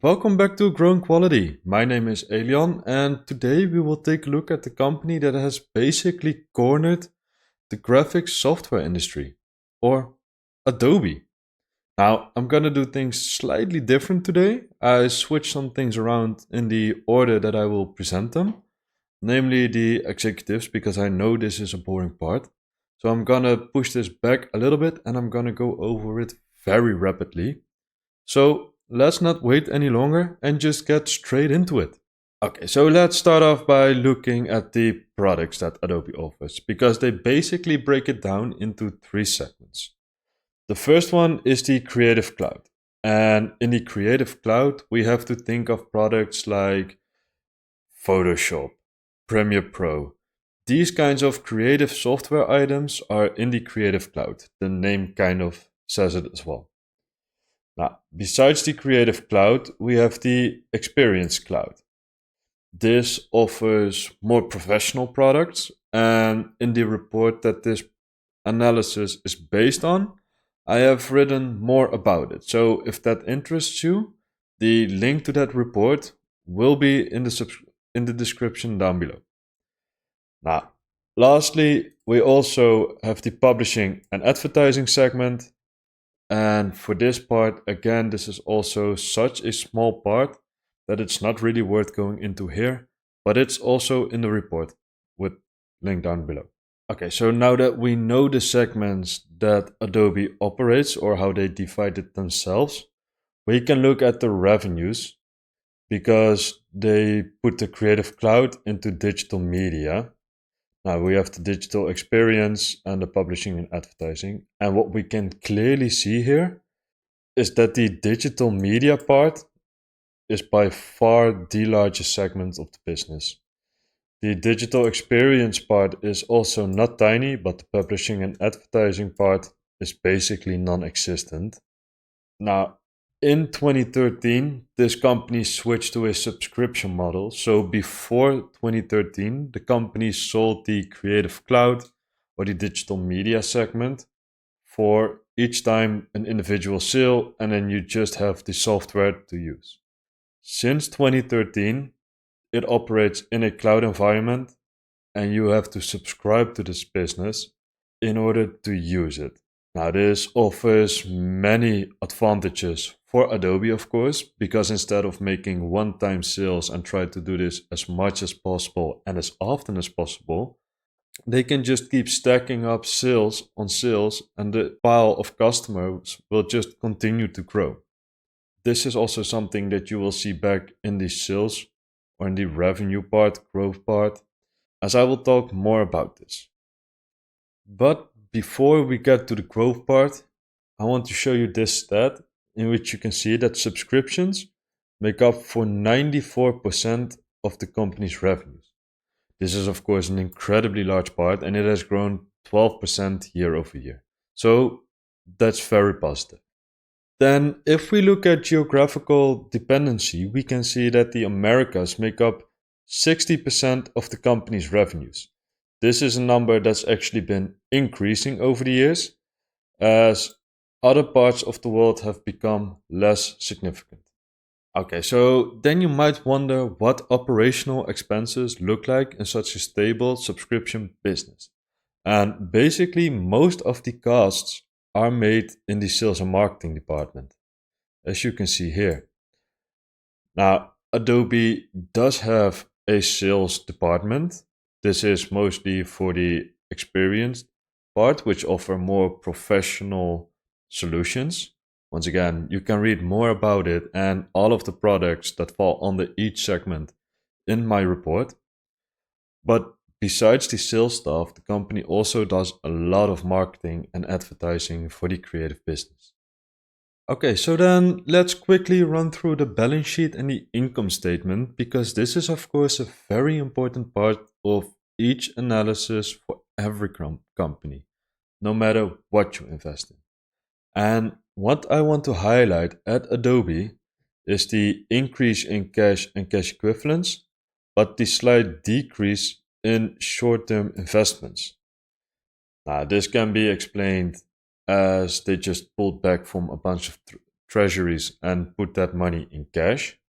Welcome back to Growing Quality. My name is Elian, and today we will take a look at the company that has basically cornered the graphics software industry, or Adobe. Now, I'm gonna do things slightly different today. I switched some things around in the order that I will present them, namely the executives, because I know this is a boring part. So I'm gonna push this back a little bit and I'm gonna go over it very rapidly. So let's not wait any longer and just get straight into it. Okay, so let's start off by looking at the products that Adobe offers because they basically break it down into three segments. The first one is the Creative Cloud. And in the Creative Cloud, we have to think of products like Photoshop, Premiere Pro. These kinds of creative software items are in the Creative Cloud. The name kind of says it as well. Now, besides the Creative Cloud, we have the Experience Cloud. This offers more professional products, and in the report that this analysis is based on, I have written more about it. So if that interests you, the link to that report will be in the description down below. Now, lastly, we also have the publishing and advertising segment. And for this part, again, this is also such a small part that it's not really worth going into here, but it's also in the report with link down below. Okay, so now that we know the segments that Adobe operates or how they divide it themselves, we can look at the revenues because they put the Creative Cloud into digital media. Now we have the digital experience and the publishing and advertising. And what we can clearly see here is that the digital media part is by far the largest segment of the business. The digital experience part is also not tiny, but the publishing and advertising part is basically non existent. Now, in 2013, this company switched to a subscription model. So before 2013, the company sold the Creative Cloud or the digital media segment for each time an individual sale, and then you just have the software to use. Since 2013, it operates in a cloud environment, and you have to subscribe to this business in order to use it. Now, this offers many advantages for Adobe, of course, because instead of making one time sales and try to do this as much as possible and as often as possible, they can just keep stacking up sales on sales, and the pile of customers will just continue to grow. This is also something that you will see back in the sales or in the revenue part, growth part, as I will talk more about this. But before we get to the growth part, I want to show you this stat in which you can see that subscriptions make up for 94% of the company's revenues. This is, of course, an incredibly large part, and it has grown 12% year over year. So that's very positive. Then, if we look at geographical dependency, we can see that the Americas make up 60% of the company's revenues. This is a number that's actually been increasing over the years as other parts of the world have become less significant. Okay, so then you might wonder what operational expenses look like in such a stable subscription business. And basically, most of the costs are made in the sales and marketing department, as you can see here. Now, Adobe does have a sales department. This is mostly for the experienced part, which offer more professional solutions. Once again, you can read more about it and all of the products that fall under each segment in my report. But besides the sales staff, the company also does a lot of marketing and advertising for the creative business. Okay, so then let's quickly run through the balance sheet and the income statement because this is, of course, a very important part of each analysis for every company, no matter what you invest in. And what I want to highlight at Adobe is the increase in cash and cash equivalents, but the slight decrease in short term investments. Now, this can be explained as they just pulled back from a bunch of treasuries and put that money in cash,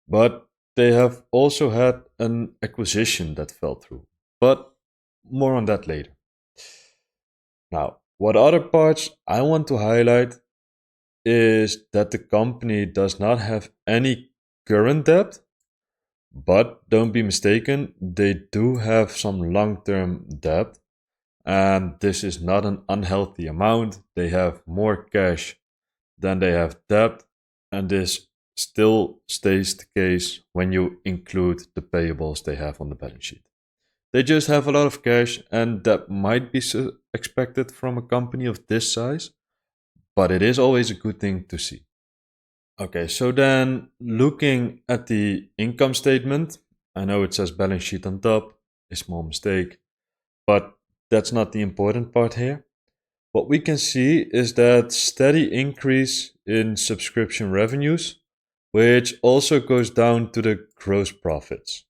but they have also had an acquisition that fell through. But more on that later. Now, what other parts I want to highlight is that the company does not have any current debt, but don't be mistaken, they do have some long term debt, and this is not an unhealthy amount. They have more cash than they have debt, and this still stays the case when you include the payables they have on the balance sheet. They just have a lot of cash, and that might be expected from a company of this size, but it is always a good thing to see. Okay, so then looking at the income statement, I know it says balance sheet on top, a small mistake, but that's not the important part here. What we can see is that steady increase in subscription revenues, which also goes down to the gross profits.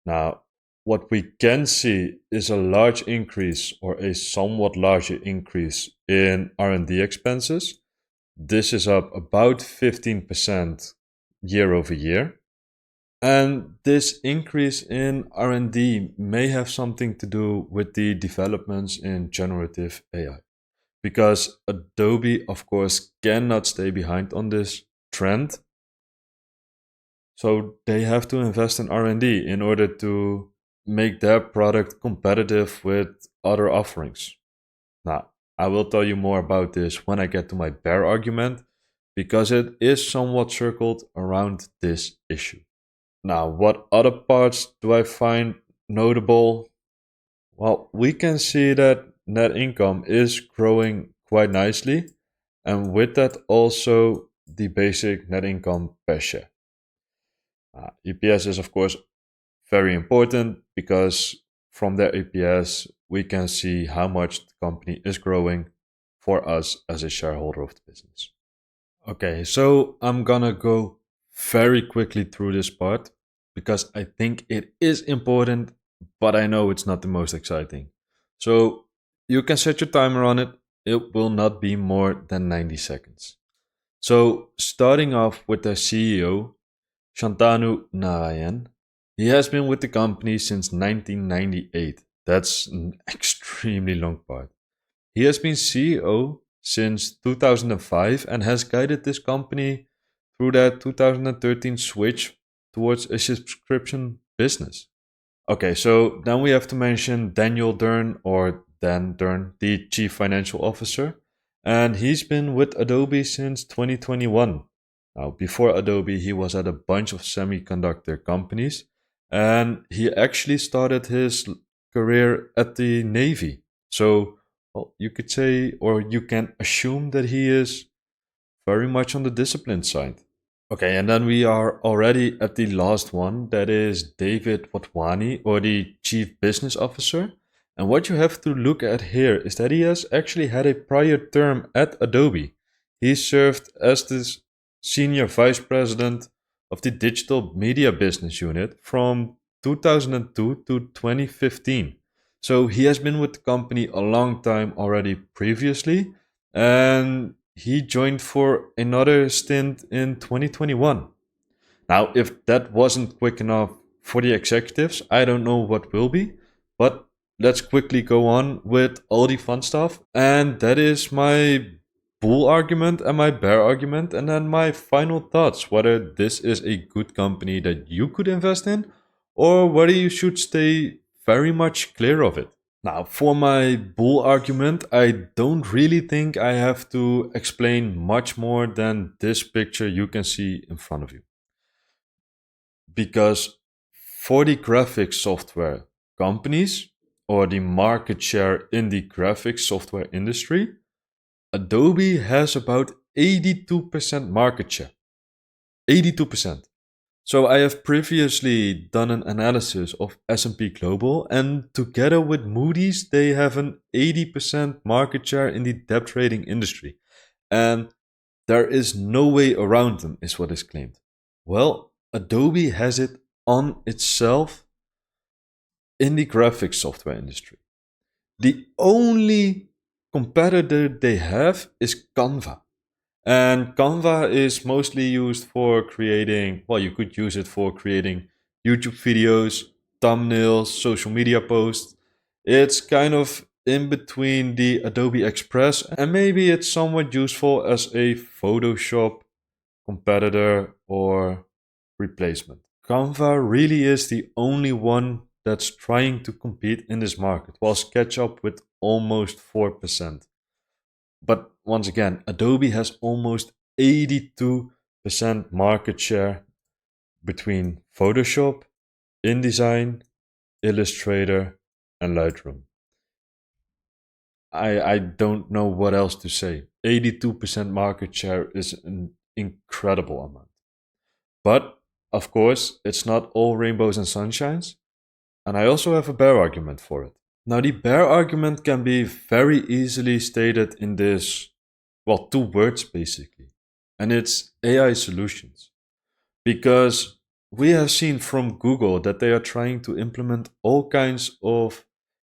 Now, what we can see is a large increase or a somewhat larger increase in R&D expenses. This is up about 15% year over year. And this increase in R&D may have something to do with the developments in generative AI. Because Adobe, of course, cannot stay behind on this trend. So they have to invest in R&D in order to make their product competitive with other offerings. Now, I will tell you more about this when I get to my bear argument, because it is somewhat circled around this issue. Now, what other parts do I find notable? Well, we can see that net income is growing quite nicely, and with that also the basic net income per share. EPS is of course very important because from their EPS we can see how much the company is growing for us as a shareholder of the business. Okay, so I'm gonna go very quickly through this part because I think it is important, but I know it's not the most exciting. So you can set your timer on it. It will not be more than 90 seconds. So starting off with the CEO, Shantanu Narayan. He has been with the company since 1998. That's an extremely long part. He has been CEO since 2005 and has guided this company through that 2013 switch towards a subscription business. Okay, so then we have to mention Daniel Dern or Dan Dern, the Chief Financial Officer, and he's been with Adobe since 2021. Now, before Adobe, he was at a bunch of semiconductor companies, and he actually started his career at the Navy. So, well, you could say, or you can assume that he is very much on the discipline side. Okay, and then we are already at the last one. That is David Watwani, or the Chief Business Officer. And what you have to look at here is that he has actually had a prior term at Adobe. He served as the Senior Vice President of the Digital Media Business Unit from 2002 to 2015. So he has been with the company a long time already previously. And he joined for another stint in 2021. Now, if that wasn't quick enough for the executives, I don't know what will be. But let's quickly go on with all the fun stuff. And that is my bull argument and my bear argument. And then my final thoughts whether this is a good company that you could invest in or whether you should stay very much clear of it. Now, for my bull argument, I don't really think I have to explain much more than this picture you can see in front of you. Because for the graphics software companies or the market share in the graphics software industry, Adobe has about 82% market share. 82%. So I have previously done an analysis of S&P Global, and together with Moody's, they have an 80% market share in the debt trading industry. And there is no way around them, is what is claimed. Well, Adobe has it on itself in the graphics software industry. The only competitor they have is Canva. And Canva is mostly used for creating, well, you could use it for creating YouTube videos, thumbnails, social media posts. It's kind of in between the Adobe Express, and maybe it's somewhat useful as a Photoshop competitor or replacement. Canva really is the only one that's trying to compete in this market, while SketchUp with almost 4%. But once again, Adobe has almost 82% market share between Photoshop, InDesign, Illustrator, and Lightroom. I don't know what else to say. 82% market share is an incredible amount. But of course, it's not all rainbows and sunshines. And I also have a bear argument for it. Now, the bear argument can be very easily stated in this, well, two words basically. And it's AI solutions. Because we have seen from Google that they are trying to implement all kinds of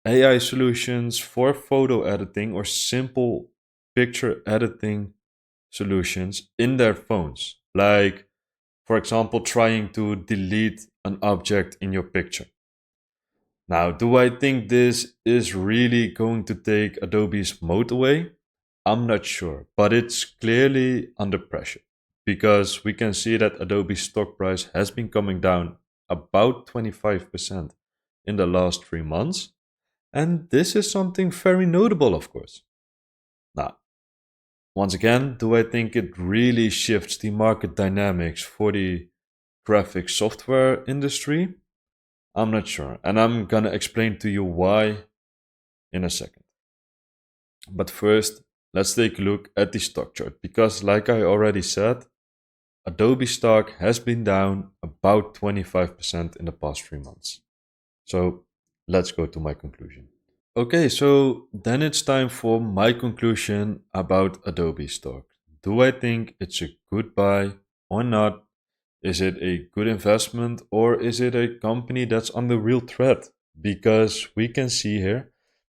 AI solutions for photo editing or simple picture editing solutions in their phones. Like, for example, trying to delete an object in your picture. Now, do I think this is really going to take Adobe's moat away? I'm not sure, but it's clearly under pressure because we can see that Adobe's stock price has been coming down about 25% in the last 3 months. And this is something very notable, of course. Now, once again, do I think it really shifts the market dynamics for the graphic software industry? I'm not sure, and I'm gonna explain to you why in a second. But first, let's take a look at the stock chart because, like I already said, Adobe stock has been down about 25% in the past 3 months. So let's go to my conclusion. Okay, so then it's time for my conclusion about Adobe stock. Do I think it's a good buy or not? Is it a good investment or is it a company that's under real threat? Because we can see here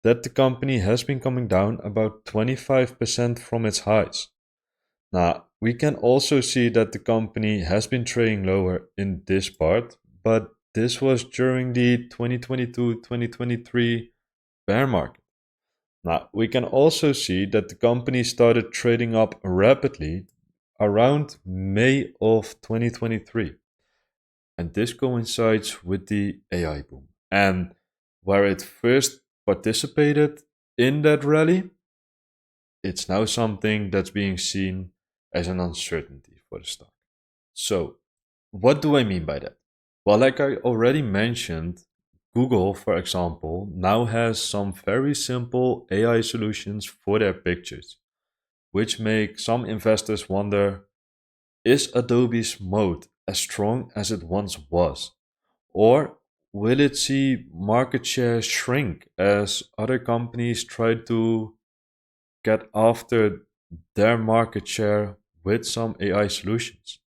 that the company has been coming down about 25% from its highs. Now, we can also see that the company has been trading lower in this part, but this was during the 2022-2023 bear market. Now, we can also see that the company started trading up rapidly around May of 2023. And this coincides with the AI boom. And where it first participated in that rally, it's now something that's being seen as an uncertainty for the stock. So, what do I mean by that? Well, like I already mentioned, Google, for example, now has some very simple AI solutions for their pictures, which make some investors wonder, is Adobe's moat as strong as it once was? Or will it see market share shrink as other companies try to get after their market share with some AI solutions?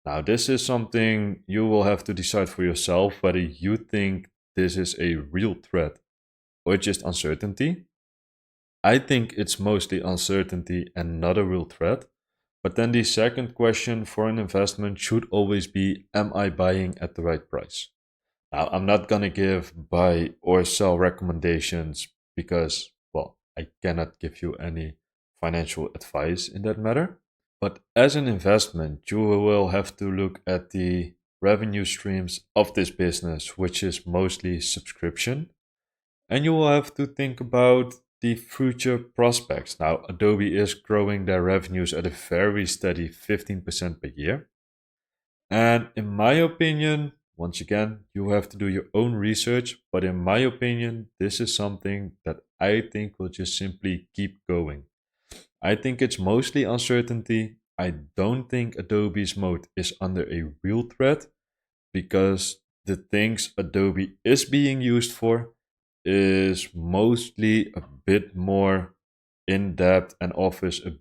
Now, this is something you will have to decide for yourself whether you think this is a real threat or just uncertainty. I think it's mostly uncertainty and not a real threat. But then the second question for an investment should always be, am I buying at the right price? Now, I'm not going to give buy or sell recommendations because, well, I cannot give you any financial advice in that matter. But as an investment, you will have to look at the revenue streams of this business, which is mostly subscription. And you will have to think about the future prospects. Now, Adobe is growing their revenues at a very steady 15% per year. And in my opinion, once again, you have to do your own research. But in my opinion, this is something that I think will just simply keep going. I think it's mostly uncertainty. I don't think Adobe's moat is under a real threat because the things Adobe is being used for is mostly a bit more in depth and offers a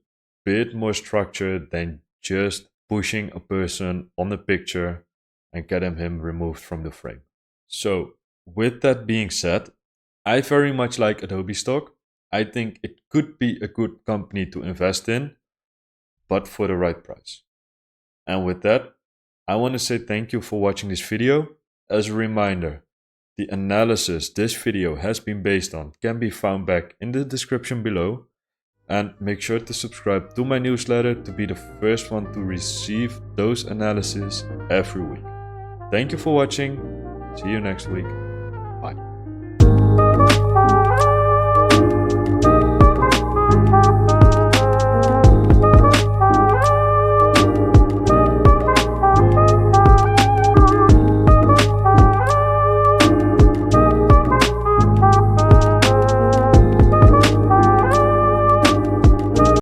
bit more structure than just pushing a person on a picture and getting him removed from the frame. So, with that being said, I very much like Adobe stock. I think it could be a good company to invest in, but for the right price. And with that, I want to say thank you for watching this video. As a reminder, the analysis this video has been based on can be found back in the description below. And make sure to subscribe to my newsletter to be the first one to receive those analyses every week. Thank you for watching. See you next week.